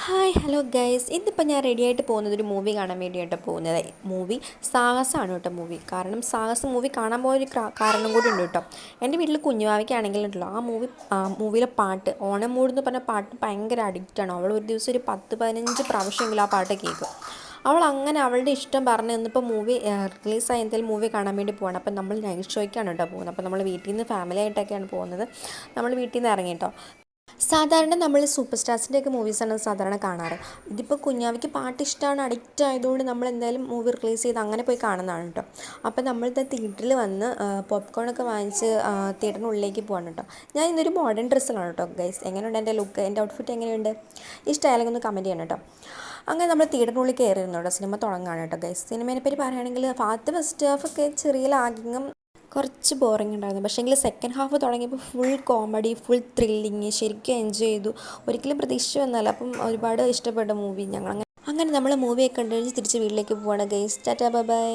Hi hello guys, ഇന്നിപ്പോൾ ഞാൻ റെഡിയായിട്ട് പോകുന്നത് ഒരു മൂവി കാണാൻ വേണ്ടിയിട്ട് പോകുന്നത്. മൂവി സാഹസമാണ് കേട്ടോ. കാരണം സാഹസം മൂവി കാണാൻ പോയൊരു കാരണം കൂടി ഉണ്ട് കേട്ടോ. എൻ്റെ വീട്ടിൽ കുഞ്ഞുവാവയ്ക്കാണെങ്കിലും ഉണ്ടല്ലോ മൂവിയിലെ പാട്ട് ഓണം മൂഡ് എന്ന് പറഞ്ഞ പാട്ട് ഭയങ്കര അഡിക്റ്റാണ്. അവൾ ഒരു ദിവസം ഒരു 10-15 പ്രാവശ്യമെങ്കിലും ആ പാട്ട് കേൾക്കും. അവൾ അങ്ങനെ അവളുടെ ഇഷ്ടം പറഞ്ഞു നിന്നിപ്പോൾ മൂവി റിലീസായി എന്തെങ്കിലും മൂവി കാണാൻ വേണ്ടി പോകണം. അപ്പം നമ്മൾ നൈറ്റ് ഷോയ്ക്കാണ് കേട്ടോ പോകുന്നത്. അപ്പോൾ നമ്മൾ വീട്ടിൽ നിന്ന് ഫാമിലി ആയിട്ടൊക്കെയാണ് പോകുന്നത്. നമ്മൾ വീട്ടിൽ നിന്ന് ഇറങ്ങി കേട്ടോ. സാധാരണ നമ്മൾ സൂപ്പർ സ്റ്റാർസിൻ്റെയൊക്കെ മൂവീസാണ് സാധാരണ കാണാറ്. ഇതിപ്പോൾ കുഞ്ഞാവയ്ക്ക് പാട്ട് ഇഷ്ടമാണ്, അഡിക്റ്റ് ആയതുകൊണ്ട് നമ്മൾ എന്തായാലും മൂവി റിലീസ് ചെയ്ത് അങ്ങനെ പോയി കാണുന്നതാണ് കേട്ടോ. അപ്പോൾ നമ്മളിത് തിയേറ്ററിൽ വന്ന് പോപ്കോണൊക്കെ വാങ്ങിച്ച് തിയേറ്ററിനുള്ളിലേക്ക് പോകണം കേട്ടോ. ഞാൻ ഇന്നൊരു മോഡേൺ ഡ്രസ്സിലാണ് കേട്ടോ ഗൈസ്. എങ്ങനെയുണ്ട് എൻ്റെ ലുക്ക്, എൻ്റെ ഔട്ട്ഫിറ്റ് എങ്ങനെയുണ്ട്? ഇഷ്ടമായാലും ഒന്ന് കമൻറ്റ് ചെയ്യണം കേട്ടോ. അങ്ങനെ നമ്മൾ തിയേറ്ററിനുള്ളിൽ കയറിയിരുന്നു കേട്ടോ. സിനിമ തുടങ്ങുകയാണ് കേട്ടോ ഗൈസ്. സിനിമയെ പറ്റി പറയുകയാണെങ്കിൽ ഫസ്റ്റ് ഹാഫൊക്കെ ചെറിയ ലാഗിങ്ങും കുറച്ച് ബോറിംഗ് ഉണ്ടായിരുന്നു. പക്ഷേങ്കിൽ സെക്കൻഡ് ഹാഫ് തുടങ്ങിയപ്പോൾ ഫുൾ കോമഡി, ഫുൾ ത്രില്ലിങ്, ശരിക്കും എൻജോയ് ചെയ്തു. ഒരിക്കലും പ്രതീക്ഷിച്ചു വന്നല്ല. അപ്പം ഒരുപാട് ഇഷ്ടപ്പെട്ട മൂവി. അങ്ങനെ നമ്മൾ മൂവിയൊക്കെ കണ്ടു കഴിഞ്ഞ് തിരിച്ച് വീട്ടിലേക്ക് പോവാണ് ഗൈസ്. Tata bye bye.